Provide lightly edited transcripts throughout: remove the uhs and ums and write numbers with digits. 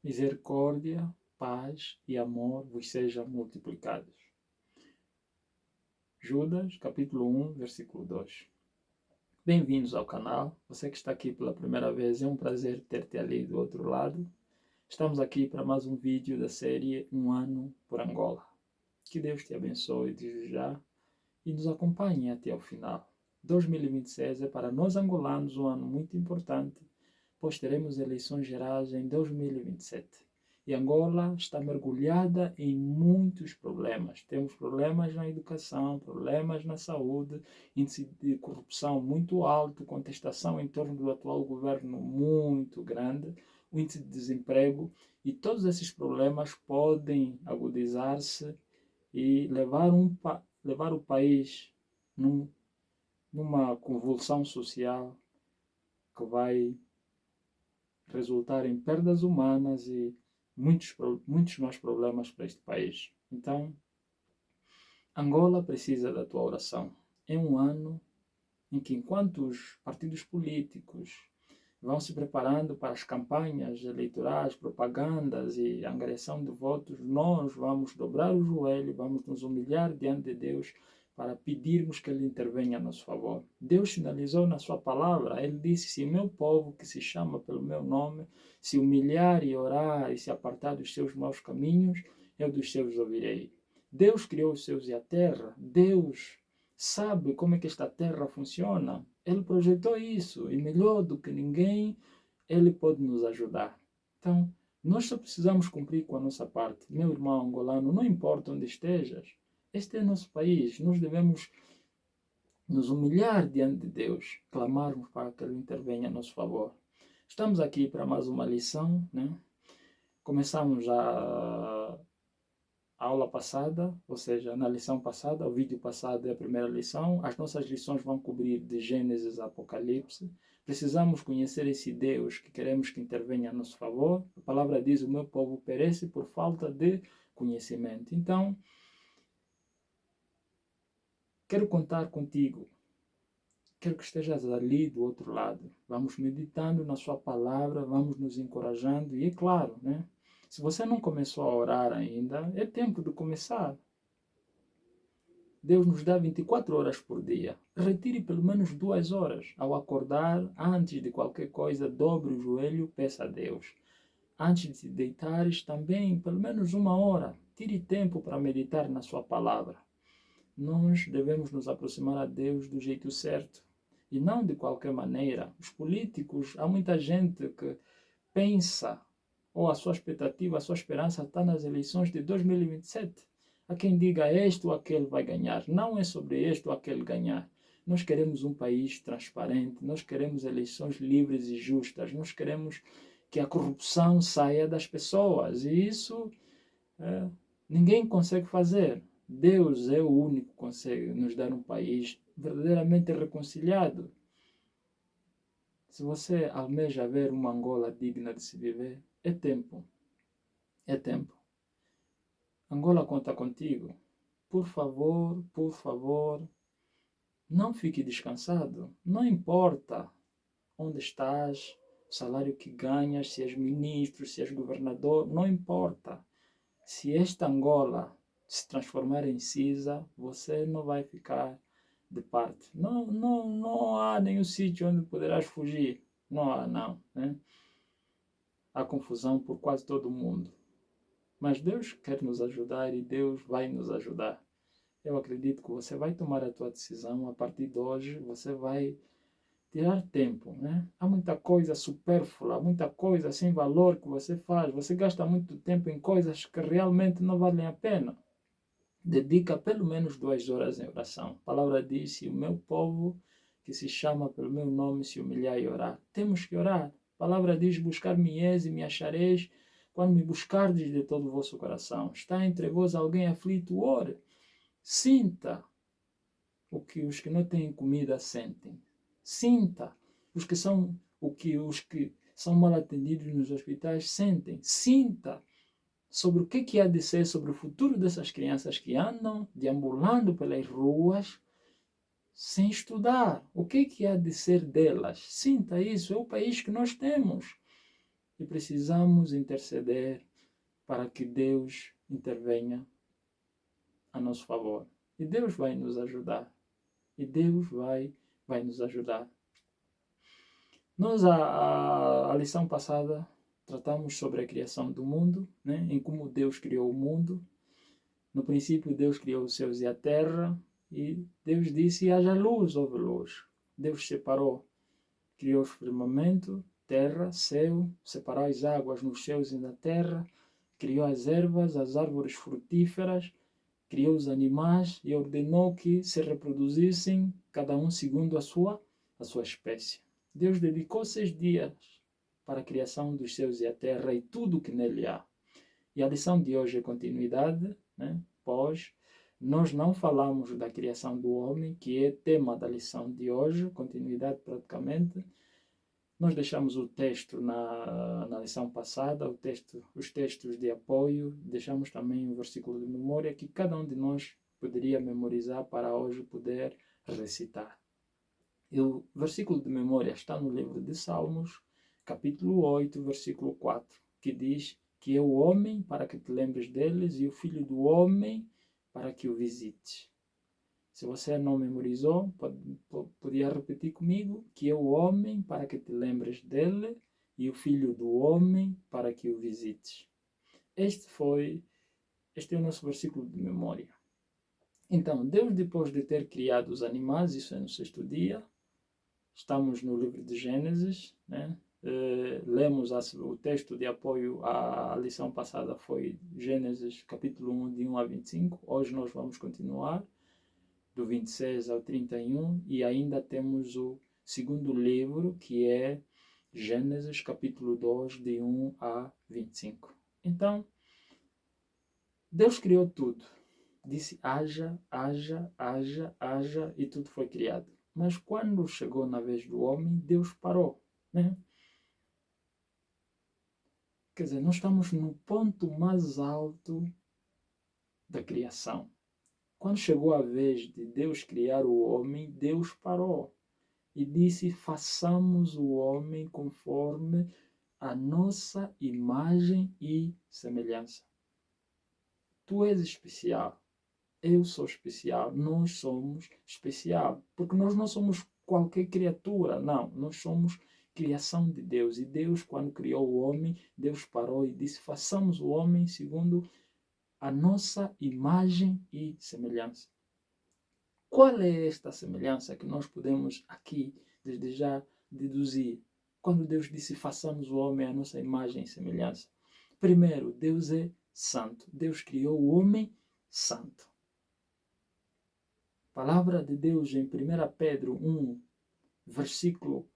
misericórdia, paz e amor vos sejam multiplicados. Judas, capítulo 1, versículo 2. Bem-vindos ao canal. Você que está aqui pela primeira vez, é um prazer ter-te ali do outro lado. Estamos aqui para mais um vídeo da série Um Ano por Angola. Que Deus te abençoe desde já e nos acompanhe até o final. 2026 é para nós angolanos um ano muito importante, pois teremos eleições gerais em 2027. E Angola está mergulhada em muitos problemas. Temos problemas na educação, problemas na saúde, índice de corrupção muito alto, contestação em torno do atual governo muito grande, o índice de desemprego, e todos esses problemas podem agudizar-se e levar o país numa convulsão social que vai resultar em perdas humanas e muitos mais problemas para este país. Então, Angola precisa da tua oração. É um ano em que, enquanto os partidos políticos vão se preparando para as campanhas eleitorais, propagandas e angariação de votos, nós vamos dobrar o joelho, vamos nos humilhar diante de Deus para pedirmos que Ele intervenha a nosso favor. Deus sinalizou na sua palavra, Ele disse: se o meu povo, que se chama pelo meu nome, se humilhar e orar e se apartar dos seus maus caminhos, eu dos seus ouvirei. Deus criou os céus e a terra. Deus sabe como é que esta terra funciona. Ele projetou isso e melhor do que ninguém, Ele pode nos ajudar. Então, nós só precisamos cumprir com a nossa parte. Meu irmão angolano, não importa onde estejas, este é nosso país. Nós devemos nos humilhar diante de Deus, clamarmos para que Ele intervenha a nosso favor. Estamos aqui para mais uma lição, né? Começamos a aula passada, ou seja, na lição passada, o vídeo passado é a primeira lição. As nossas lições vão cobrir de Gênesis a Apocalipse. Precisamos conhecer esse Deus que queremos que intervenha a nosso favor. A palavra diz: o meu povo perece por falta de conhecimento. Então, quero contar contigo. Quero que estejas ali do outro lado. Vamos meditando na sua palavra, vamos nos encorajando. E é claro, né? Se você não começou a orar ainda, é tempo de começar. Deus nos dá 24 horas por dia. Retire pelo menos 2 horas. Ao acordar, antes de qualquer coisa, dobre o joelho, peça a Deus. Antes de te deitares, também, pelo menos 1 hora. Tire tempo para meditar na sua palavra. Nós devemos nos aproximar a Deus do jeito certo e não de qualquer maneira. Os políticos, há muita gente que pensa, ou a sua expectativa, a sua esperança está nas eleições de 2027. Há quem diga este ou aquele vai ganhar. Não é sobre este ou aquele ganhar. Nós queremos um país transparente, nós queremos eleições livres e justas, nós queremos que a corrupção saia das pessoas. E isso ninguém consegue fazer. Deus é o único que consegue nos dar um país verdadeiramente reconciliado. Se você almeja ver uma Angola digna de se viver, é tempo. É tempo. Angola conta contigo. Por favor, não fique descansado. Não importa onde estás, o salário que ganhas, se és ministro, se és governador, não importa. Se esta Angola se transformar em cinza, você não vai ficar de parte. Não há nenhum sítio onde poderás fugir. Não há, não. Né? Há confusão por quase todo o mundo. Mas Deus quer nos ajudar e Deus vai nos ajudar. Eu acredito que você vai tomar a tua decisão. A partir de hoje, você vai tirar tempo. Né? Há muita coisa supérflua, muita coisa sem valor que você faz. Você gasta muito tempo em coisas que realmente não valem a pena. Dedica pelo menos 2 horas em oração. A palavra diz: se o meu povo, que se chama pelo meu nome, se humilhar e orar. Temos que orar. A palavra diz: buscar-me-eis e me achareis quando me buscardes de todo o vosso coração. Está entre vós alguém aflito? Ore. Sinta o que os que não têm comida sentem. Sinta os que são mal atendidos nos hospitais sentem. Sinta sobre o que há de ser sobre o futuro dessas crianças que andam deambulando pelas ruas sem estudar. O que há de ser delas? Sinta isso, é o país que nós temos. e precisamos interceder para que Deus intervenha a nosso favor. E Deus vai nos ajudar. E Deus vai nos ajudar. Nós, a lição passada, tratamos sobre a criação do mundo, né? Em como Deus criou o mundo. No princípio, Deus criou os céus e a terra. E Deus disse, haja luz, houve luz. Deus separou, criou o firmamento, terra, céu, separou as águas nos céus e na terra, criou as ervas, as árvores frutíferas, criou os animais e ordenou que se reproduzissem, cada um segundo a sua espécie. Deus dedicou 6 dias para a criação dos céus e a terra e tudo o que nele há. E a lição de hoje é continuidade, né? Pois nós não falamos da criação do homem, que é tema da lição de hoje, continuidade praticamente. Nós deixamos o texto na lição passada, os textos de apoio, deixamos também um versículo de memória que cada um de nós poderia memorizar para hoje poder recitar. E o versículo de memória está no livro de Salmos, capítulo 8, versículo 4, que diz que é o homem para que te lembres deles e o filho do homem para que o visites. Se você não memorizou, podia repetir comigo, que é o homem para que te lembres dele e o filho do homem para que o visites. Este é o nosso versículo de memória. Então, Deus, depois de ter criado os animais, isso é no 6º dia, estamos no livro de Gênesis, né? Lemos o texto de apoio à lição passada, foi Gênesis capítulo 1, de 1 a 25. Hoje nós vamos continuar do 26 ao 31 e ainda temos o 2º livro, que é Gênesis capítulo 2, de 1 a 25. Então, Deus criou tudo. Disse haja, haja, haja, haja, e tudo foi criado. Mas quando chegou na vez do homem, Deus parou, né? Quer dizer, nós estamos no ponto mais alto da criação. Quando chegou a vez de Deus criar o homem, Deus parou e disse, façamos o homem conforme a nossa imagem e semelhança. Tu és especial, eu sou especial, nós somos especial, porque nós não somos qualquer criatura, não, nós somos criação de Deus. E Deus, quando criou o homem, Deus parou e disse, façamos o homem segundo a nossa imagem e semelhança. Qual é esta semelhança que nós podemos aqui, desde já, deduzir? Quando Deus disse, façamos o homem à nossa imagem e semelhança. Primeiro, Deus é santo. Deus criou o homem santo. A palavra de Deus em 1 Pedro 1, versículo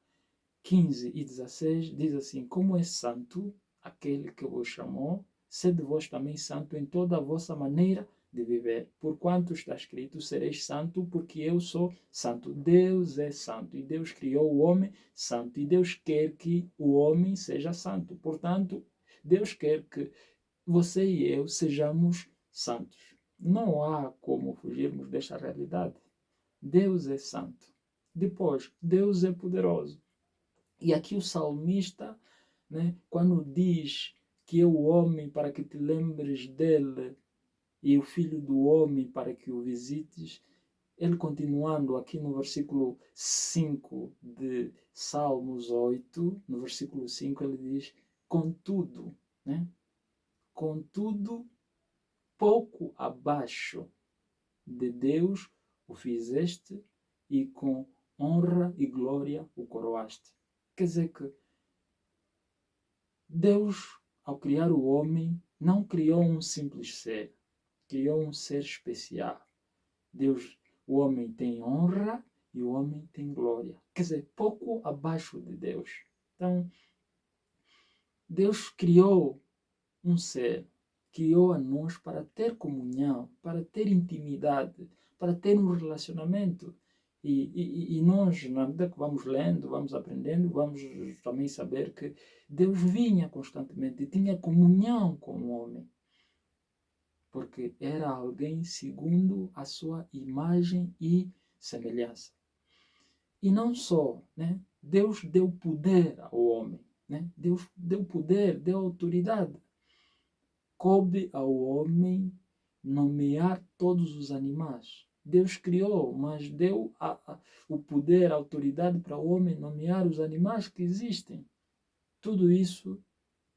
15 e 16, diz assim, como é santo aquele que vos chamou, sede vós também santo em toda a vossa maneira de viver. Porquanto está escrito, sereis santo, porque eu sou santo. Deus é santo e Deus criou o homem santo. E Deus quer que o homem seja santo. Portanto, Deus quer que você e eu sejamos santos. Não há como fugirmos desta realidade. Deus é santo. Depois, Deus é poderoso. E aqui o salmista, né, quando diz que é o homem para que te lembres dele e o filho do homem para que o visites, ele continuando aqui no versículo 5 de Salmos 8, no versículo 5 ele diz, contudo, né, contudo, pouco abaixo de Deus o fizeste e com honra e glória o coroaste. Quer dizer que Deus, ao criar o homem, não criou um simples ser, criou um ser especial. Deus, o homem tem honra e o homem tem glória. Quer dizer, pouco abaixo de Deus. Então, Deus criou um ser, criou a nós para ter comunhão, para ter intimidade, para ter um relacionamento. E nós, na medida que vamos lendo, vamos aprendendo, vamos também saber que Deus vinha constantemente e tinha comunhão com o homem. Porque era alguém segundo a sua imagem e semelhança. E não só, né? Deus deu poder ao homem. né? Deus deu poder, deu autoridade. Coube ao homem nomear todos os animais. Deus criou, mas deu o poder, a autoridade para o homem nomear os animais que existem. Tudo isso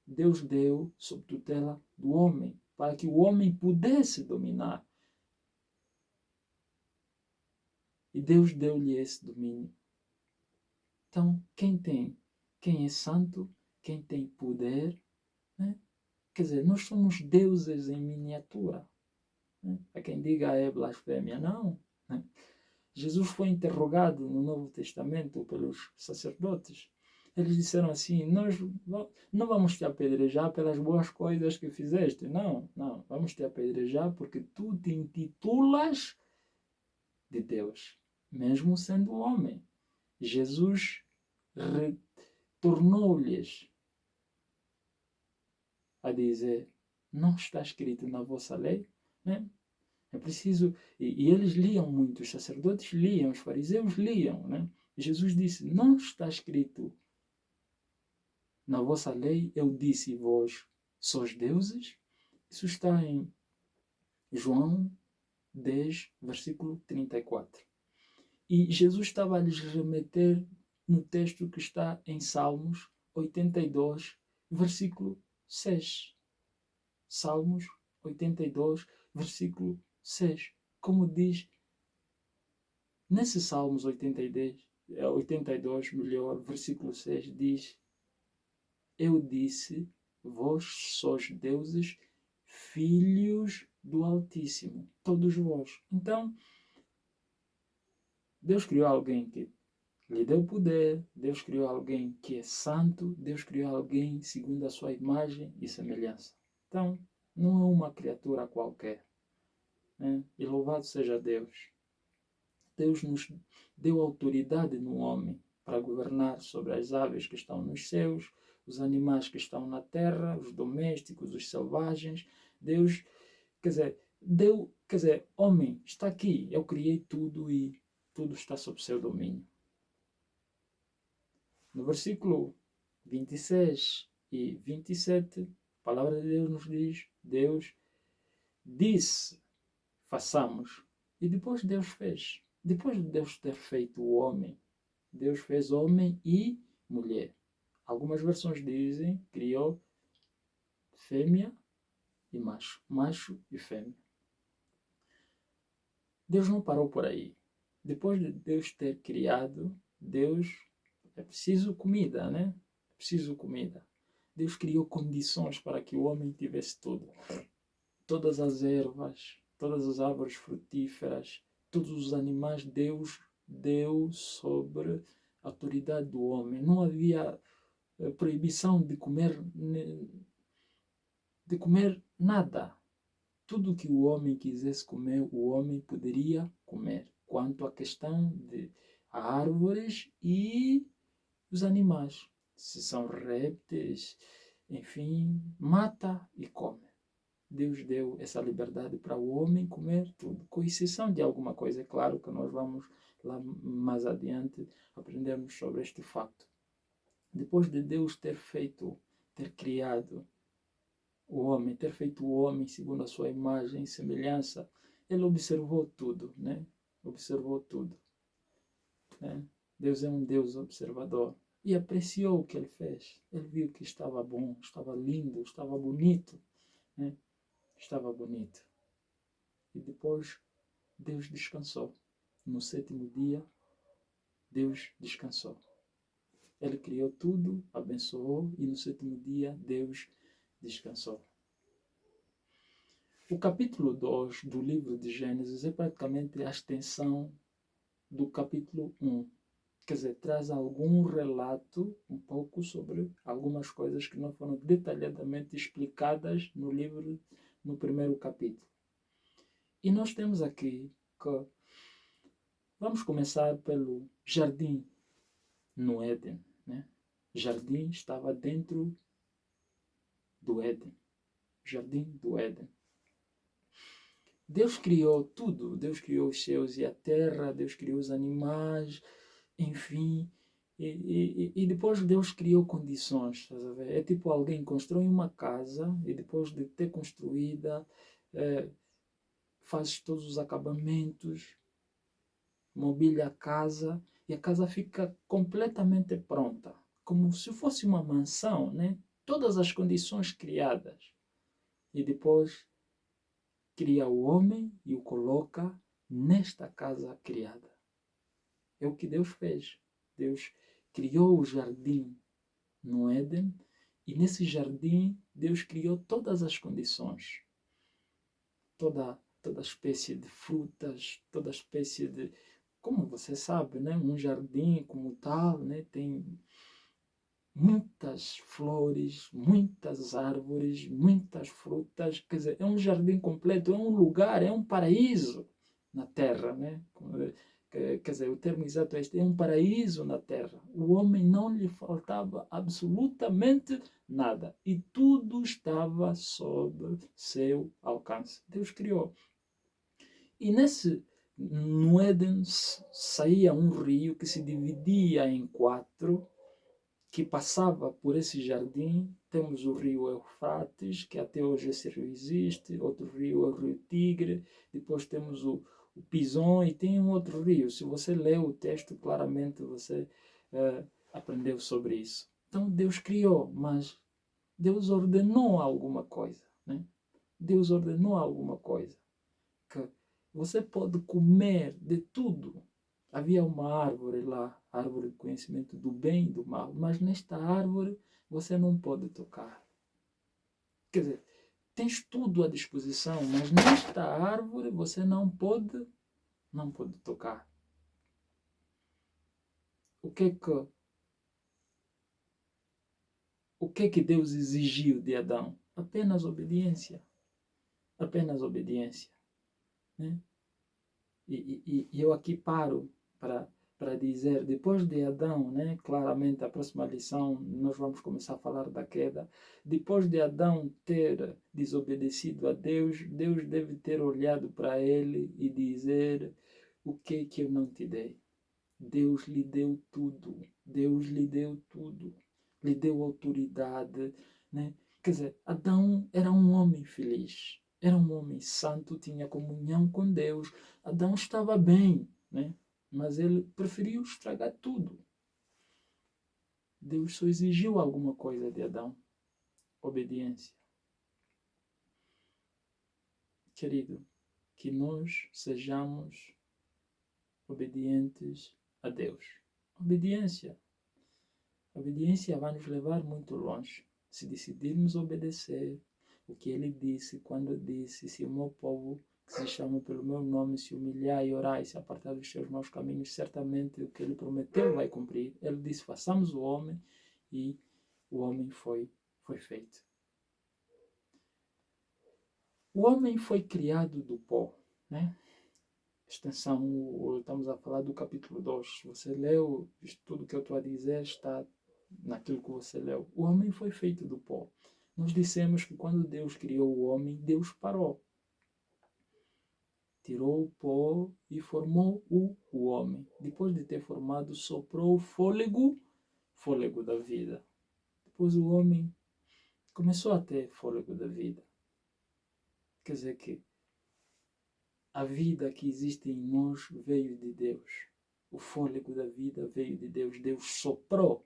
Deus deu sob tutela do homem, para que o homem pudesse dominar. E Deus deu-lhe esse domínio. Então, quem é santo, quem tem poder, né? Quer dizer, nós somos deuses em miniatura. Né? Há quem diga é blasfémia. Não. Né? Jesus foi interrogado no Novo Testamento pelos sacerdotes. Eles disseram assim, nós não vamos te apedrejar pelas boas coisas que fizeste. Não, vamos te apedrejar porque tu te intitulas de Deus, mesmo sendo homem. Jesus retornou-lhes a dizer, não está escrito na vossa lei? Né? É preciso... E eles liam muito, os sacerdotes liam, os fariseus liam. Né? Jesus disse, não está escrito na vossa lei, eu disse vós sois deuses? Isso está em João 10, versículo 34. E Jesus estava a lhes remeter no texto que está em Salmos 82, versículo 6. Salmos 82, versículo 6. Como diz, nesse Salmos 82, melhor, versículo 6, diz, eu disse, vós sois deuses, filhos do Altíssimo, todos vós. Então, Deus criou alguém que lhe deu poder, Deus criou alguém que é santo, Deus criou alguém segundo a sua imagem e semelhança. Então, não é uma criatura qualquer. Né? E louvado seja Deus. Deus nos deu autoridade no homem para governar sobre as aves que estão nos céus, os animais que estão na terra, os domésticos, os selvagens. Deus, homem, está aqui, eu criei tudo e tudo está sob seu domínio. No versículo 26 e 27, a palavra de Deus nos diz, Deus disse, façamos. E depois Deus fez. Depois de Deus ter feito o homem, Deus fez homem e mulher. Algumas versões dizem, criou fêmea e macho. Macho e fêmea. Deus não parou por aí. Depois de Deus ter criado, é preciso comida, né? É preciso comida. Deus criou condições para que o homem tivesse tudo. Todas as ervas, todas as árvores frutíferas, todos os animais, Deus deu sobre a autoridade do homem. Não havia proibição de comer nada. Tudo que o homem quisesse comer, o homem poderia comer. Quanto à questão de árvores e os animais. Se são répteis, enfim, mata e come. Deus deu essa liberdade para o homem comer tudo, com exceção de alguma coisa. É claro que nós vamos lá mais adiante aprendermos sobre este facto. Depois de Deus ter criado o homem, ter feito o homem segundo a sua imagem e semelhança, ele observou tudo, né? Observou tudo. Né? Deus é um Deus observador. E apreciou o que ele fez. Ele viu que estava bom, estava lindo, estava bonito. Né? Estava bonito. E depois Deus descansou. No 7º dia, Deus descansou. Ele criou tudo, abençoou, e no 7º dia, Deus descansou. O capítulo 2 do livro de Gênesis é praticamente a extensão do capítulo 1. Quer dizer, traz algum relato, um pouco, sobre algumas coisas que não foram detalhadamente explicadas no livro, no primeiro capítulo. E nós temos aqui que vamos começar pelo jardim no Éden. Né? Jardim estava dentro do Éden. Jardim do Éden. Deus criou tudo. Deus criou os céus e a terra. Deus criou os animais. Enfim. E depois Deus criou condições, estás a ver? É tipo alguém constrói uma casa e depois de ter construída, faz todos os acabamentos, mobília a casa e a casa fica completamente pronta, como se fosse uma mansão, né? Todas as condições criadas. E depois cria o homem e o coloca nesta casa criada. É o que Deus fez. Deus criou o jardim no Éden e nesse jardim Deus criou todas as condições. Toda espécie de frutas, toda espécie de... Como você sabe, né? Um jardim como tal, né? Tem muitas flores, muitas árvores, muitas frutas. Quer dizer, é um jardim completo, é um lugar, é um paraíso na Terra, né? Quer dizer, o termo exato é este, é um paraíso na Terra. O homem não lhe faltava absolutamente nada. E tudo estava sob seu alcance. Deus criou. E no Éden, saía um rio que se dividia em quatro, que passava por esse jardim. Temos o rio Eufrates, que até hoje esse rio existe. Outro rio é o rio Tigre. Depois temos o Pison e tem um outro rio. Se você lê o texto, claramente você aprendeu sobre isso. Então Deus criou, mas Deus ordenou alguma coisa, né? Deus ordenou alguma coisa. Que você pode comer de tudo. Havia uma árvore lá, árvore do conhecimento do bem e do mal, mas nesta árvore você não pode tocar. Quer dizer, tens tudo à disposição, mas nesta árvore você não pode tocar. O que é que Deus exigiu de Adão? Apenas obediência. Apenas obediência. Né? E eu aqui paro para dizer, depois de Adão, né, claramente a próxima lição nós vamos começar a falar da queda. Depois de Adão ter desobedecido a Deus, Deus deve ter olhado para ele e dizer: o que eu não te dei? Deus lhe deu tudo. Deus lhe deu tudo. Lhe deu autoridade, né? Quer dizer, Adão era um homem feliz. Era um homem santo, tinha comunhão com Deus. Adão estava bem, né? Mas ele preferiu estragar tudo. Deus só exigiu alguma coisa de Adão: obediência. Querido, que nós sejamos obedientes a Deus. Obediência. A obediência vai nos levar muito longe. Se decidirmos obedecer o que ele disse, quando disse: se o meu povo, que se chama pelo meu nome, se humilhar e orar e se apartar dos seus maus caminhos, certamente o que ele prometeu vai cumprir. Ele disse: façamos o homem, e o homem foi feito. O homem foi criado do pó, né? Extensão, estamos a falar do capítulo 2. Você leu, tudo que eu estou a dizer está naquilo que você leu. O homem foi feito do pó. Nós dissemos que quando Deus criou o homem, Deus parou. Tirou o pó e formou o homem. Depois de ter formado, soprou o fôlego da vida. Depois o homem começou a ter fôlego da vida. Quer dizer que a vida que existe em nós veio de Deus. O fôlego da vida veio de Deus. Deus soprou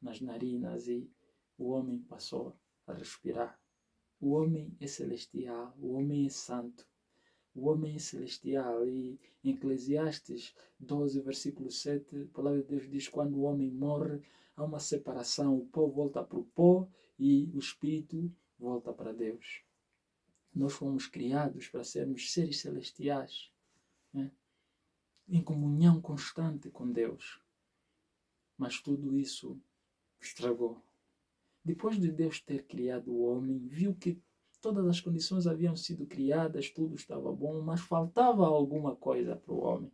nas narinas e o homem passou a respirar. O homem é celestial, o homem é santo, o homem é celestial. E em Eclesiastes 12, versículo 7, a palavra de Deus diz: quando o homem morre, há uma separação, o pó volta para o pó e o espírito volta para Deus. Nós fomos criados para sermos seres celestiais, né? Em comunhão constante com Deus. Mas tudo isso estragou. Depois de Deus ter criado o homem, viu que todas as condições haviam sido criadas, tudo estava bom, mas faltava alguma coisa para o homem.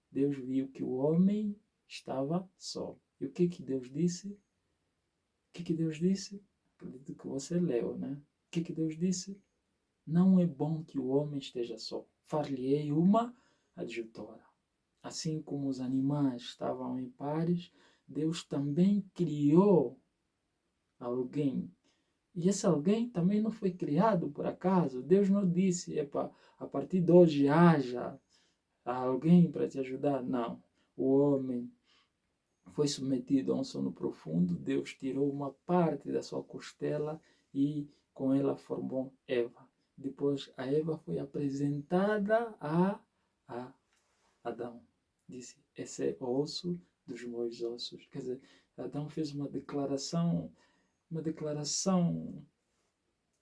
Deus viu que o homem estava só. E o que Deus disse? O que Deus disse? Acredito que você leu, né? O que Deus disse? Não é bom que o homem esteja só. Far-lhe-ei uma adjutora. assim como os animais estavam em pares, Deus também criou alguém. E esse alguém também não foi criado por acaso. Deus não disse, epa, a partir de hoje haja alguém para te ajudar. Não. O homem foi submetido a um sono profundo. Deus tirou uma parte da sua costela e com ela formou Eva. Depois a Eva foi apresentada a Adão. Disse, esse é o osso dos meus ossos. Quer dizer, Adão fez uma declaração,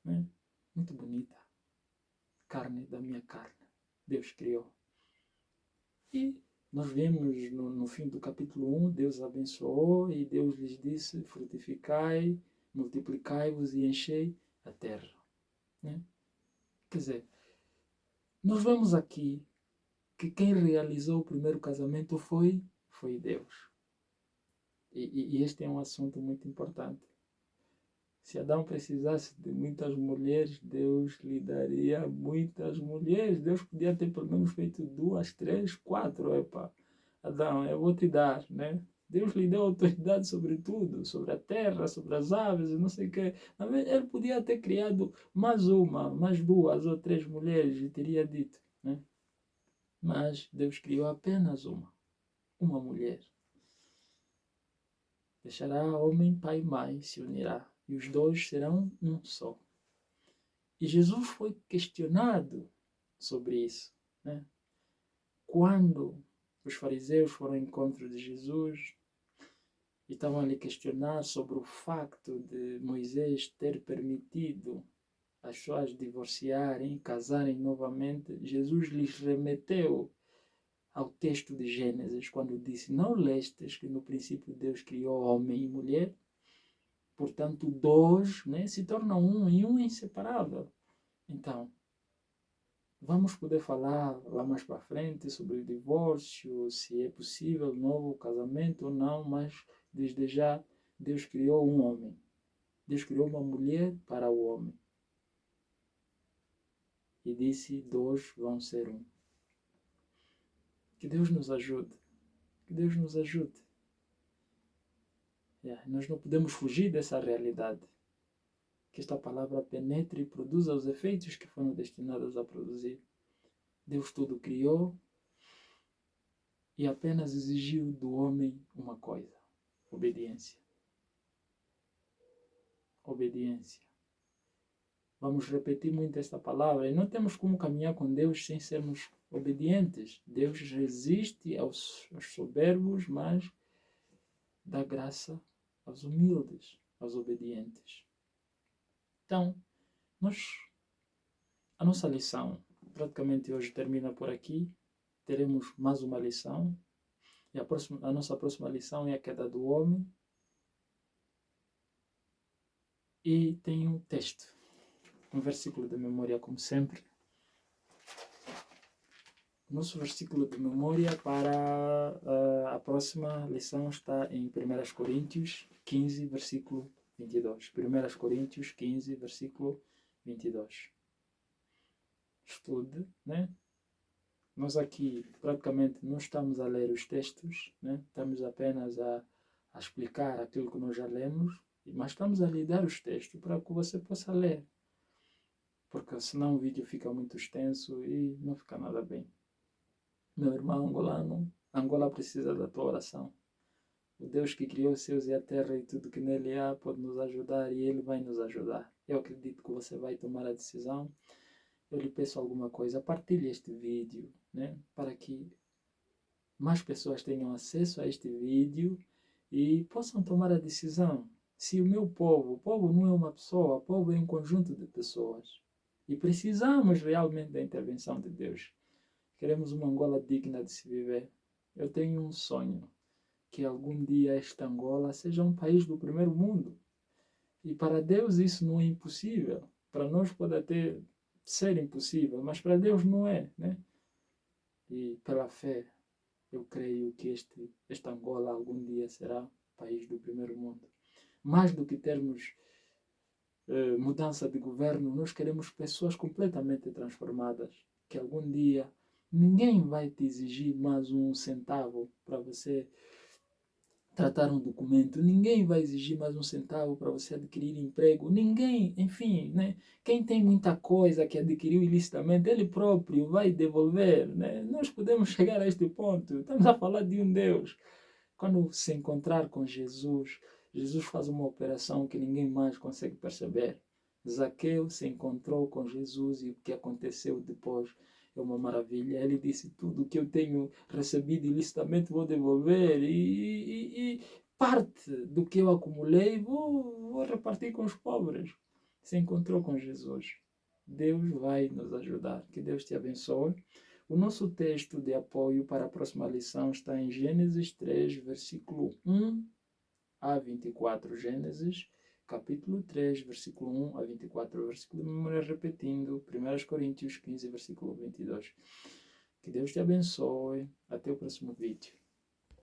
né, muito bonita. Carne da minha carne. Deus criou. E nós vemos no fim do capítulo 1, Deus abençoou e Deus lhes disse, frutificai, multiplicai-vos e enchei a terra. Né? Quer dizer, nós vemos aqui que quem realizou o primeiro casamento foi Deus. E este é um assunto muito importante. Se Adão precisasse de muitas mulheres, Deus lhe daria muitas mulheres. Deus podia ter pelo menos feito 2, 3, 4. Epa, Adão, eu vou te dar, né? Deus lhe deu autoridade sobre tudo, sobre a terra, sobre as aves, não sei o quê. Ele podia ter criado mais uma, mais 2 ou 3 mulheres e teria dito, né? Mas Deus criou apenas uma mulher. Deixará homem, pai e mãe, se unirá, e os dois serão um só. E Jesus foi questionado sobre isso, né? Quando os fariseus foram ao encontro de Jesus e estavam a lhe questionar sobre o facto de Moisés ter permitido as pessoas divorciarem, casarem novamente, Jesus lhes remeteu ao texto de Gênesis, quando disse, não lestes que no princípio Deus criou homem e mulher? Portanto, 2, né, se tornam um e um é inseparável. Então, vamos poder falar lá mais para frente sobre o divórcio, se é possível novo casamento ou não, mas desde já Deus criou um homem. Deus criou uma mulher para o homem. E disse, 2 vão ser um. Que Deus nos ajude. Que Deus nos ajude. Nós não podemos fugir dessa realidade. Que esta palavra penetre e produza os efeitos que foram destinados a produzir. Deus tudo criou e apenas exigiu do homem uma coisa: obediência. Obediência. Vamos repetir muito esta palavra. E não temos como caminhar com Deus sem sermos obedientes. Deus resiste aos soberbos, mas dá graça aos humildes, aos obedientes. Então, a nossa lição praticamente hoje termina por aqui. Teremos mais uma lição. E a nossa próxima lição é a queda do homem. E tem um texto, um versículo de memória, como sempre. Nosso versículo de memória para a próxima lição está em 1 Coríntios 15, versículo 22. 1 Coríntios 15, versículo 22. Estude, né? Nós aqui praticamente não estamos a ler os textos, né? Estamos apenas a explicar aquilo que nós já lemos, mas estamos a lhe dar os textos para que você possa ler. Porque senão o vídeo fica muito extenso e não fica nada bem. Meu irmão angolano, Angola precisa da tua oração. O Deus que criou os céus e a terra e tudo que nele há pode nos ajudar e Ele vai nos ajudar. Eu acredito que você vai tomar a decisão. Eu lhe peço alguma coisa, partilhe este vídeo, né, para que mais pessoas tenham acesso a este vídeo e possam tomar a decisão. Se o povo não é uma pessoa, o povo é um conjunto de pessoas. E precisamos realmente da intervenção de Deus. Queremos uma Angola digna de se viver. Eu tenho um sonho, que algum dia esta Angola seja um país do primeiro mundo. E para Deus isso não é impossível. Para nós pode até ser impossível, mas para Deus não é, né? E pela fé, eu creio que esta Angola algum dia será país do primeiro mundo. Mais do que termos mudança de governo, nós queremos pessoas completamente transformadas, que algum dia Ninguém vai te exigir mais um centavo para você tratar um documento. Ninguém vai exigir mais um centavo para você adquirir emprego. Ninguém, enfim, né? Quem tem muita coisa que adquiriu ilicitamente, ele próprio vai devolver, né? Nós podemos chegar a este ponto. Estamos a falar de um Deus. Quando se encontrar com Jesus, Jesus faz uma operação que ninguém mais consegue perceber. Zaqueu se encontrou com Jesus e o que aconteceu depois é uma maravilha. Ele disse: tudo que eu tenho recebido ilicitamente vou devolver e parte do que eu acumulei vou repartir com os pobres. Se encontrou com Jesus. Deus vai nos ajudar. Que Deus te abençoe. O nosso texto de apoio para a próxima lição está em Gênesis 3, versículo 1 a 24. Gênesis, capítulo 3, versículo 1 a 24. Versículo de memória repetindo, 1 Coríntios 15, versículo 22. Que Deus te abençoe. Até o próximo vídeo.